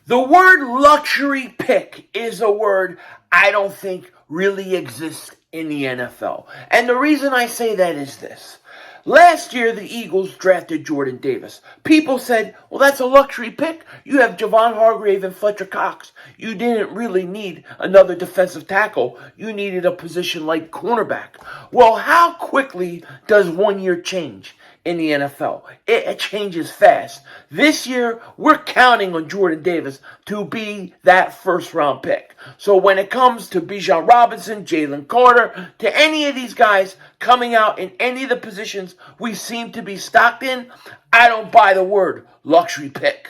The word luxury pick is a word I don't think really exists in the NFL. And the reason I say that is this. Last year, the Eagles drafted Jordan Davis. People said, well, that's a luxury pick. You have Javon Hargrave and Fletcher Cox. You didn't really need another defensive tackle. You needed a position like cornerback. Well, how quickly does 1 year change in the NFL? It changes fast. This year, we're counting on Jordan Davis to be that first-round pick. So when it comes to Bijan Robinson, Jalen Carter, to any of these guys coming out in any of the positions we seem to be stocked in, I don't buy the word luxury pick.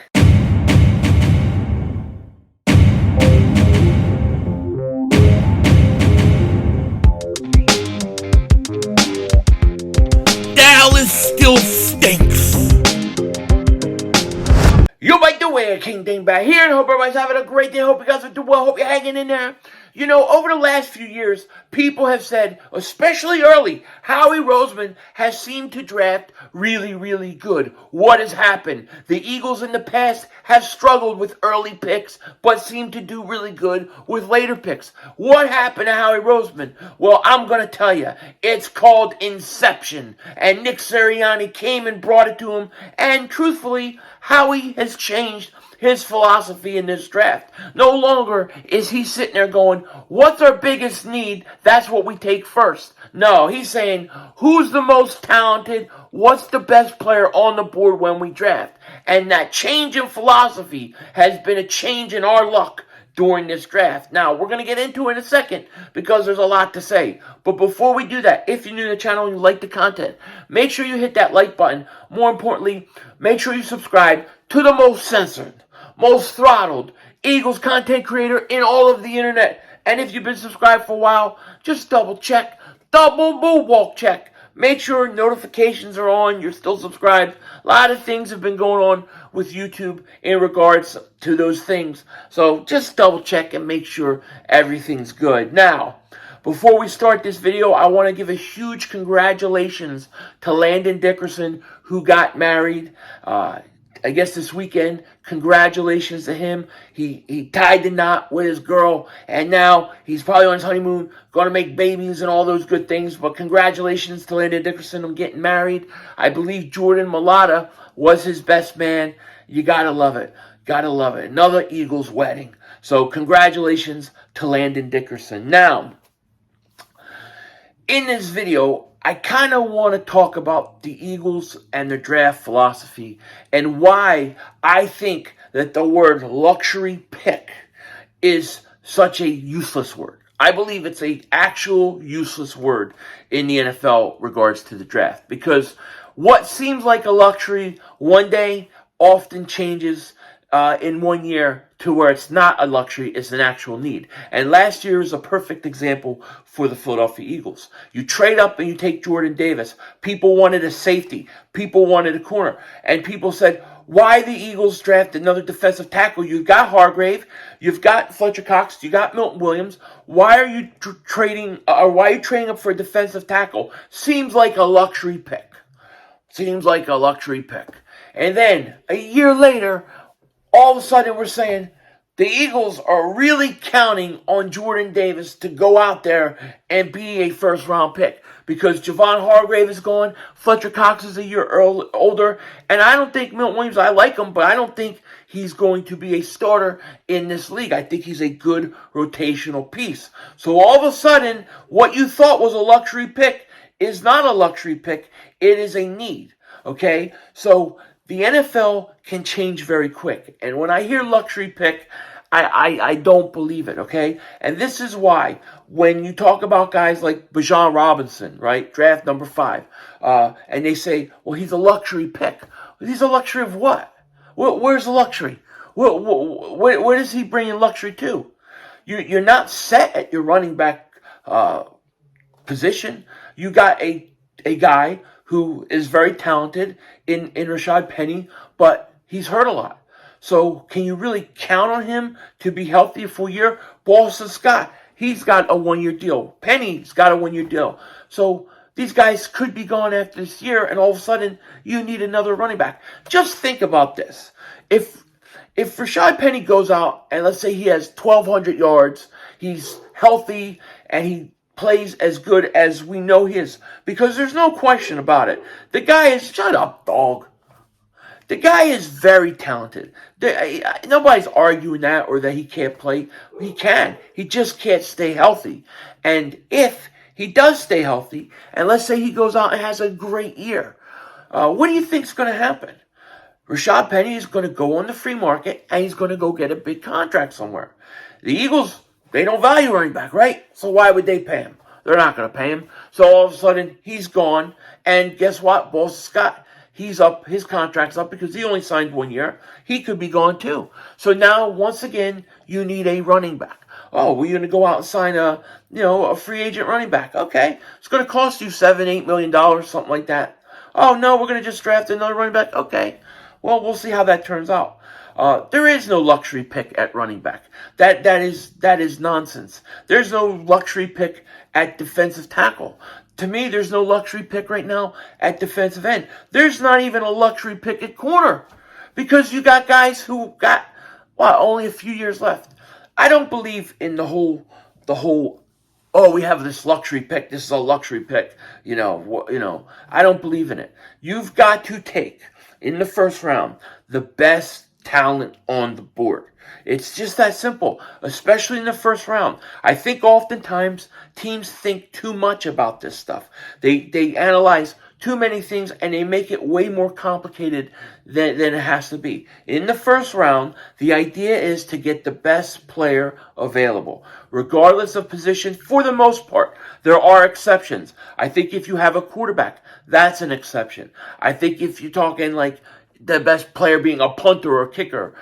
Dallas still stinks. Yo, by the way, King Dingbat here, and I hope everybody's having a great day. Hope you guys are doing well. Hope you're hanging in there. You know, over the last few years, people have said, especially early, Howie Roseman has seemed to draft really, really good. What has happened? The Eagles in the past have struggled with early picks, but seem to do really good with later picks. What happened to Howie Roseman? Well, I'm going to tell you. It's called Inception. And Nick Sirianni came and brought it to him. And truthfully, Howie has changed his philosophy in this draft. No longer is he sitting there going, what's our biggest need? That's what we take first. No, he's saying, who's the most talented? What's the best player on the board when we draft? And that change in philosophy has been a change in our luck during this draft. Now, we're going to get into it in a second because there's a lot to say. But before we do that, if you're new to the channel and you like the content, make sure you hit that like button. More importantly, make sure you subscribe to the most censored, most throttled Eagles content creator in all of the internet. And if you've been subscribed for a while, just double check, double walk check. Make sure notifications are on, you're still subscribed. A lot of things have been going on with YouTube in regards to those things. So just double check and make sure everything's good. Now, before we start this video, I want to give a huge congratulations to Landon Dickerson, who got married I guess this weekend. Congratulations to him. He tied the knot with his girl, and now he's probably on his honeymoon, going to make babies and all those good things. But congratulations to Landon Dickerson on getting married. I believe Jordan Mailata was his best man. You gotta love it. Gotta love it. Another Eagles wedding. So congratulations to Landon Dickerson. Now, in this video, I kind of want to talk about the Eagles and their draft philosophy and why I think that the word luxury pick is such a useless word. I believe it's an actual useless word in the NFL regards to the draft, because what seems like a luxury one day often changes in 1 year to where it's not a luxury, it's an actual need. And last year is a perfect example for the Philadelphia Eagles. You trade up and you take Jordan Davis. People wanted a safety. People wanted a corner. And people said, why the Eagles draft another defensive tackle? You've got Hargrave, you've got Fletcher Cox, you got Milton Williams. Why are you trading up for a defensive tackle? Seems like a luxury pick. Seems like a luxury pick. And then a year later, all of a sudden we're saying the Eagles are really counting on Jordan Davis to go out there and be a first-round pick, because Javon Hargrave is gone, Fletcher Cox is a year older, and I don't think Milton Williams, I like him, but I don't think he's going to be a starter in this league. I think he's a good rotational piece. So all of a sudden, what you thought was a luxury pick is not a luxury pick. It is a need, okay? So the NFL can change very quick. And when I hear luxury pick, I don't believe it, okay? And this is why when you talk about guys like Bijan Robinson, right, draft number 5, and they say, well, he's a luxury pick. He's a luxury of what? Where's the luxury? Where does he bring in luxury to? You're not set at your running back position. You got a guy who is very talented in Rashad Penny, but he's hurt a lot. So can you really count on him to be healthy a full year? Boston Scott, he's got a 1-year deal. Penny's got a 1-year deal. So these guys could be gone after this year, and all of a sudden you need another running back. Just think about this. If if Rashad Penny goes out and let's say he has 1,200 yards, he's healthy, and he plays as good as we know he is, because there's no question about it. The guy is, shut up, dog. The guy is very talented. Nobody's arguing that or that he can't play. He can. He just can't stay healthy. And if he does stay healthy, and let's say he goes out and has a great year, what do you think is going to happen? Rashad Penny is going to go on the free market, and he's going to go get a big contract somewhere. The Eagles, they don't value running back, right? So why would they pay him? They're not going to pay him. So all of a sudden, he's gone. And guess what? Boston Scott, he's up. His contract's up because he only signed 1 year. He could be gone too. So now, once again, you need a running back. Oh, we're going to go out and sign a free agent running back. Okay. It's going to cost you $7-8 million, something like that. Oh, no, we're going to just draft another running back. Okay. Well, we'll see how that turns out. There is no luxury pick at running back. That is nonsense. There's no luxury pick at defensive tackle. To me, there's no luxury pick right now at defensive end. There's not even a luxury pick at corner because you got guys who got only a few years left. I don't believe in the whole. Oh, we have this luxury pick. This is a luxury pick. I don't believe in it. You've got to take in the first round the best talent on the board. It's just that simple, especially in the first round. I think oftentimes teams think too much about this stuff. They analyze too many things and they make it way more complicated than it has to be. In the first round, the idea is to get the best player available, regardless of position, for the most part. There are exceptions. I think if you have a quarterback, that's an exception. I think if you're talking like the best player being a punter or a kicker,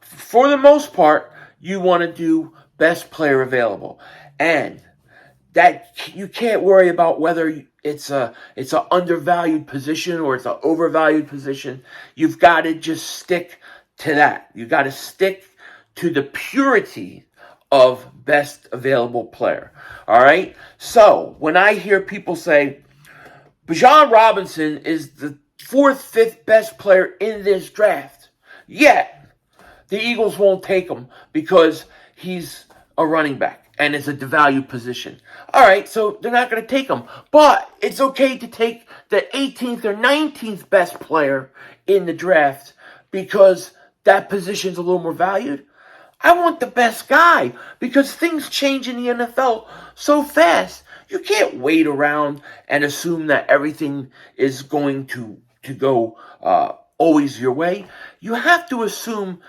for the most part, you want to do best player available. And that you can't worry about whether it's an undervalued position or it's an overvalued position. You've got to just stick to that. You've got to stick to the purity of best available player. All right? So, when I hear people say, Bijan Robinson is the 4th, 5th best player in this draft, yet the Eagles won't take him because he's a running back and it's a devalued position. All right, so they're not going to take him. But it's okay to take the 18th or 19th best player in the draft because that position's a little more valued. I want the best guy because things change in the NFL so fast. You can't wait around and assume that everything is going to go always your way. You have to assume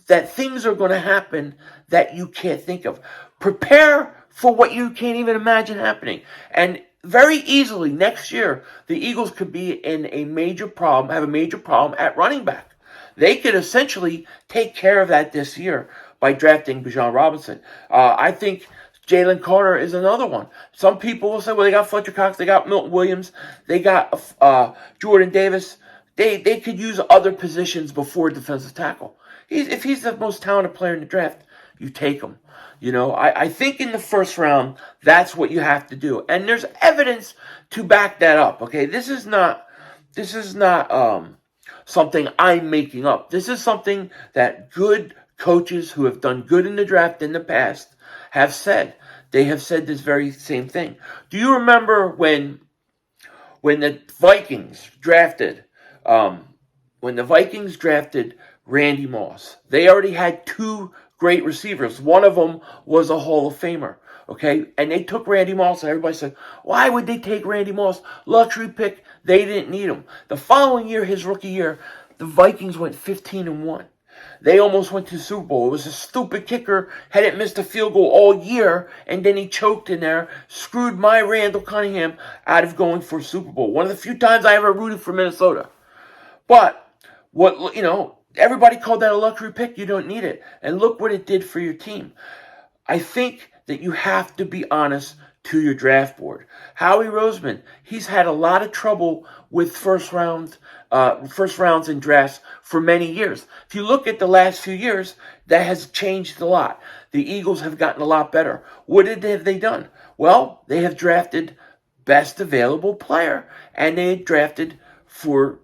that things are going to happen that you can't think of. Prepare for what you can't even imagine happening. And very easily next year, the Eagles could be in a major problem, have a major problem at running back. They could essentially take care of that this year by drafting Bijan Robinson. I think Jalen Carter is another one. Some people will say, well, they got Fletcher Cox, they got Milton Williams, they got Jordan Davis. They could use other positions before defensive tackle. If he's the most talented player in the draft, you take him. I think in the first round, that's what you have to do. And there's evidence to back that up, okay? This is not something I'm making up. This is something that good coaches who have done good in the draft in the past have said. They have said this very same thing. Do you remember when the Vikings drafted Randy Moss? They already had 2 great receivers. One of them was a Hall of Famer, okay? And they took Randy Moss, and everybody said, why would they take Randy Moss? Luxury pick. They didn't need him. The following year, his rookie year, the Vikings went 15-1. They almost went to the Super Bowl. It was a stupid kicker, hadn't missed a field goal all year, and then he choked in there, screwed my Randall Cunningham out of going for a Super Bowl. One of the few times I ever rooted for Minnesota. But everybody called that a luxury pick. You don't need it. And look what it did for your team. I think that you have to be honest to your draft board. Howie Roseman, he's had a lot of trouble with first rounds in drafts for many years. If you look at the last few years, that has changed a lot. The Eagles have gotten a lot better. What have they done? Well, they have drafted best available player, and they drafted for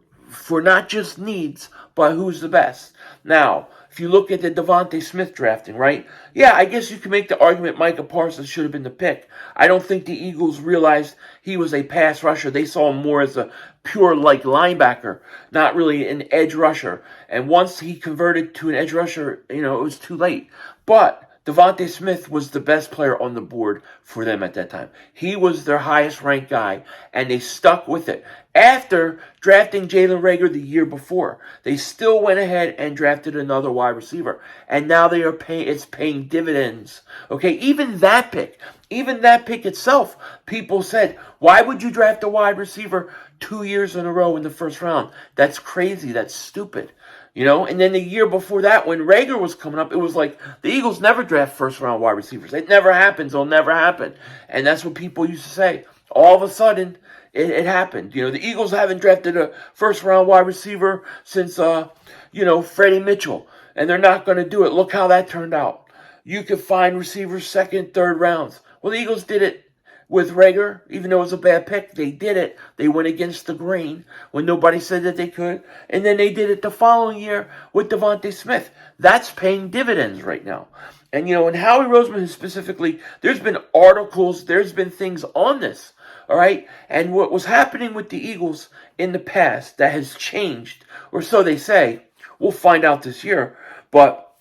not just needs, but who's the best. Now, if you look at the Devontae Smith drafting, right? Yeah, I guess you can make the argument Micah Parsons should have been the pick. I don't think the Eagles realized he was a pass rusher. They saw him more as a pure like linebacker, not really an edge rusher. And once he converted to an edge rusher, it was too late. But Devontae Smith was the best player on the board for them at that time. He was their highest ranked guy, and they stuck with it. After drafting Jalen Reagor the year before, they still went ahead and drafted another wide receiver. And now it's paying dividends. Okay, even that pick itself, people said, why would you draft a wide receiver 2 years in a row in the first round? That's crazy. That's stupid. And then the year before that, when Reagor was coming up, it was like the Eagles never draft first-round wide receivers. It never happens. It'll never happen. And that's what people used to say. All of a sudden, it happened. The Eagles haven't drafted a first-round wide receiver since, Freddie Mitchell. And they're not going to do it. Look how that turned out. You could find receivers second, third rounds. Well, the Eagles did it with Reagor, even though it was a bad pick. They did it. They went against the grain when nobody said that they could. And then they did it the following year with Devontae Smith. That's paying dividends right now. And, and Howie Roseman specifically, there's been articles, there's been things on this, all right? And what was happening with the Eagles in the past that has changed, or so they say, we'll find out this year, but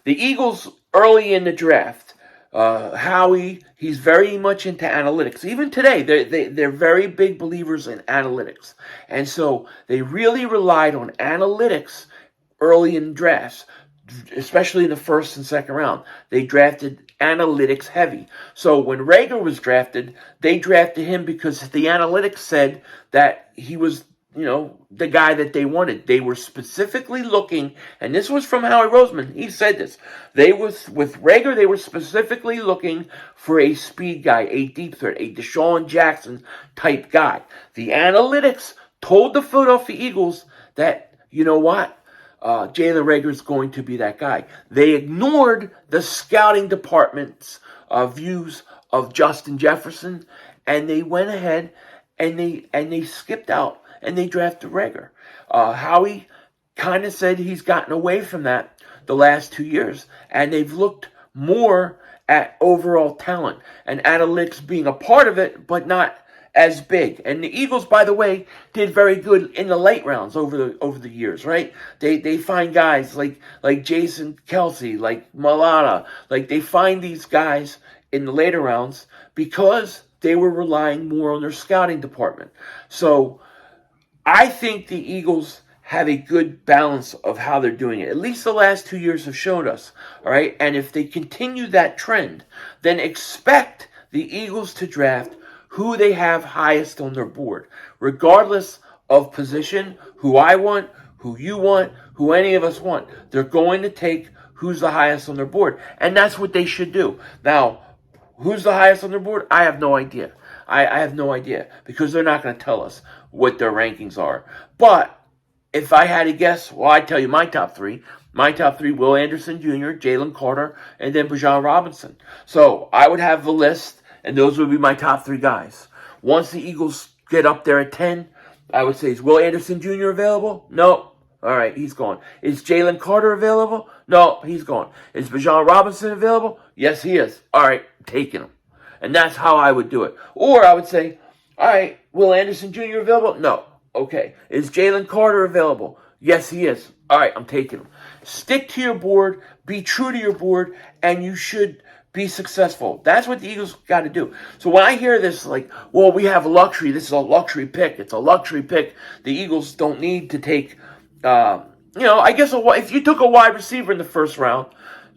the Eagles early in the draft, Howie, he's very much into analytics. Even today, they're very big believers in analytics. And so they really relied on analytics early in drafts, especially in the first and second round. They drafted analytics heavy. So when Reagor was drafted, they drafted him because the analytics said that he was the guy that they wanted. They were specifically looking, and this was from Howie Roseman. He said this. With Reagor, they were specifically looking for a speed guy, a deep threat, a Deshaun Jackson type guy. The analytics told the Philadelphia Eagles that, Jalen Reagor is going to be that guy. They ignored the scouting department's views of Justin Jefferson, and they went ahead and they skipped out. And they drafted Reagor. Howie kind of said he's gotten away from that the last 2 years. And they've looked more at overall talent. And analytics being a part of it, but not as big. And the Eagles, by the way, did very good in the late rounds over the years, right? They find guys like Jason Kelsey, like Malata. Like they find these guys in the later rounds because they were relying more on their scouting department. So I think the Eagles have a good balance of how they're doing it. At least the last 2 years have shown us, all right? And if they continue that trend, then expect the Eagles to draft who they have highest on their board, regardless of position, who I want, who you want, who any of us want. They're going to take who's the highest on their board, and that's what they should do. Now, who's the highest on their board? I have no idea. I have no idea because they're not going to tell us what their rankings are. But if I had to guess, well, I'd tell you my top three. My top three, Will Anderson Jr., Jalen Carter, and then Bijan Robinson. So I would have the list, and those would be my top three guys. Once the Eagles get up there at 10, I would say, is Will Anderson Jr. available? No. All right, he's gone. Is Jalen Carter available? No, he's gone. Is Bijan Robinson available? Yes, he is. All right, taking him. And that's how I would do it. Or I would say, all right, Will Anderson Jr. available? No. Okay. Is Jalen Carter available? Yes, he is. All right, I'm taking him. Stick to your board, be true to your board, and you should be successful. That's what the Eagles got to do. So when I hear this, like, well, we have luxury. This is a luxury pick. It's a luxury pick. The Eagles don't need to take, I guess if you took a wide receiver in the first round,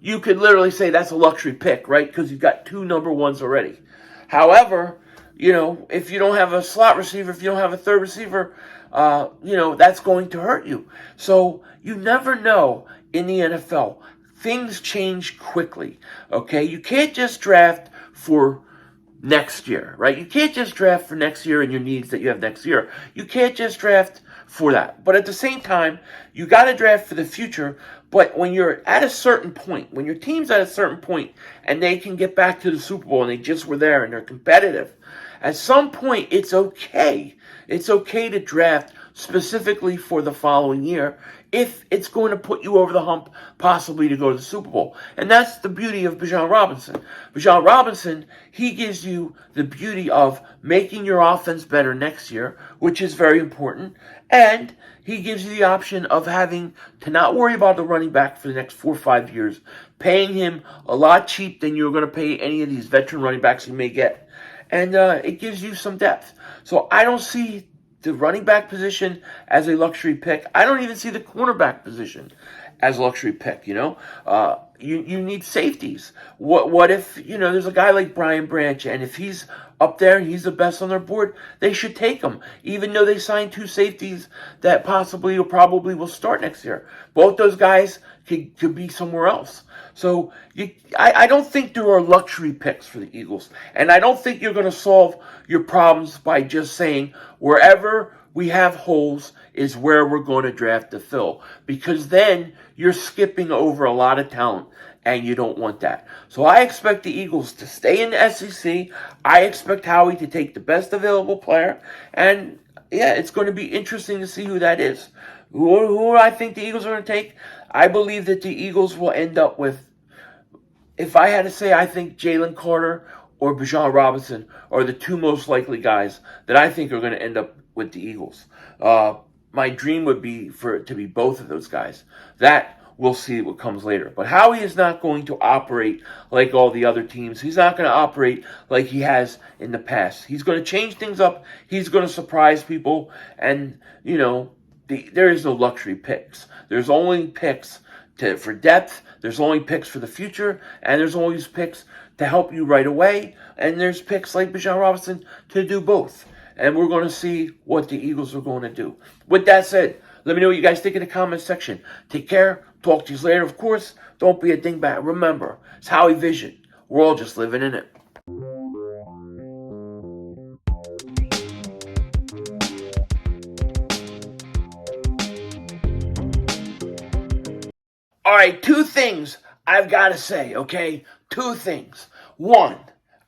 you could literally say that's a luxury pick, right? Because you've got 2 number ones already. However, if you don't have a slot receiver, if you don't have a third receiver, that's going to hurt you. So you never know in the NFL. Things change quickly, okay? You can't just draft for next year, right? You can't just draft for next year and your needs that you have next year. You can't just draft for that. But at the same time, you got to draft for the future. But when you're at a certain point, when your team's at a certain point and they can get back to the Super Bowl and they just were there and they're competitive, at some point it's okay. It's okay to draft specifically for the following year if it's going to put you over the hump possibly to go to the Super Bowl. And that's the beauty of Bijan Robinson. Bijan Robinson, he gives you the beauty of making your offense better next year, which is very important, and he gives you the option of having to not worry about the running back for the next 4 or 5 years, paying him a lot cheap than you're going to pay any of these veteran running backs you may get. And it gives you some depth. So I don't see the running back position as a luxury pick. I don't even see the cornerback position as a luxury pick, you need safeties. What if, there's a guy like Brian Branch, and if he's up there and he's the best on their board, they should take him, even though they signed 2 safeties that possibly or probably will start next year. Both those guys could be somewhere else. So I don't think there are luxury picks for the Eagles. And I don't think you're going to solve your problems by just saying wherever we have holes is where we're going to draft to fill. Because then you're skipping over a lot of talent, and you don't want that. So I expect the Eagles to stay in the SEC. I expect Howie to take the best available player. And, yeah, it's going to be interesting to see who that is. Who I think the Eagles are going to take? I believe that the Eagles will end up with, if I had to say, I think Jalen Carter or Bijan Robinson are the 2 most likely guys that I think are going to end up with the Eagles. My dream would be for it to be both of those guys. That we'll see what comes later. But Howie is not going to operate like all the other teams. He's not going to operate like he has in the past. He's going to change things up. He's going to surprise people. And, there is no luxury picks. There's only picks for depth. There's only picks for the future. And there's always picks to help you right away. And there's picks like Bijan Robinson to do both. And we're going to see what the Eagles are going to do. With that said, let me know what you guys think in the comments section. Take care. Talk to you later. Of course, don't be a dingbat. Remember, it's Howie Vision. We're all just living in it. All right, 2 things I've got to say, okay? 2 things. 1,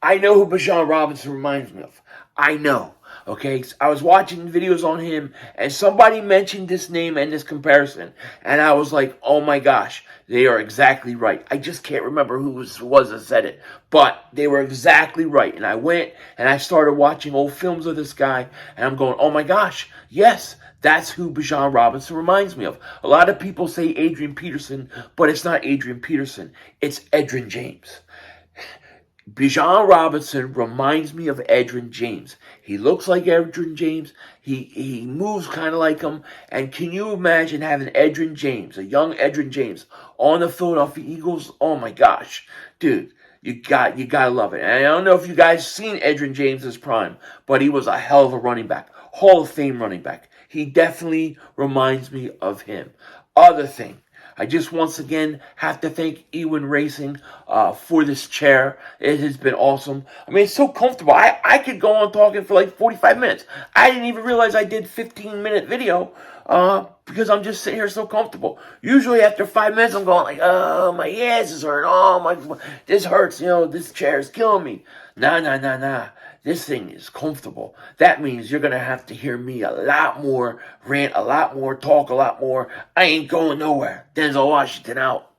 I know who Bijan Robinson reminds me of. I know. Okay, I was watching videos on him, and somebody mentioned this name and this comparison, and I was like, oh my gosh, they are exactly right. I just can't remember who was that said it, but they were exactly right. And I went and I started watching old films of this guy, and I'm going, oh my gosh, yes, that's who Bijan Robinson reminds me of. A lot of people say Adrian Peterson, but it's not Adrian Peterson. It's Adrian James. Bijan Robinson reminds me of Adrian James. He looks like Adrian James. He moves kind of like him. And can you imagine having Adrian James, a young Adrian James, on the Philadelphia Eagles? Oh my gosh, dude, you gotta love it. And I don't know if you guys seen Adrian James' prime, but he was a hell of a running back, Hall of Fame running back. He definitely reminds me of him. Other thing, I just once again have to thank Ewin Racing for this chair. It has been awesome. I mean, it's so comfortable. I could go on talking for like 45 minutes. I didn't even realize I did 15-minute video because I'm just sitting here so comfortable. Usually after 5 minutes, I'm going like, oh, my ass is hurting. Oh, this hurts. This chair is killing me. Nah. This thing is comfortable. That means you're going to have to hear me a lot more, rant a lot more, talk a lot more. I ain't going nowhere. Denzel Washington out.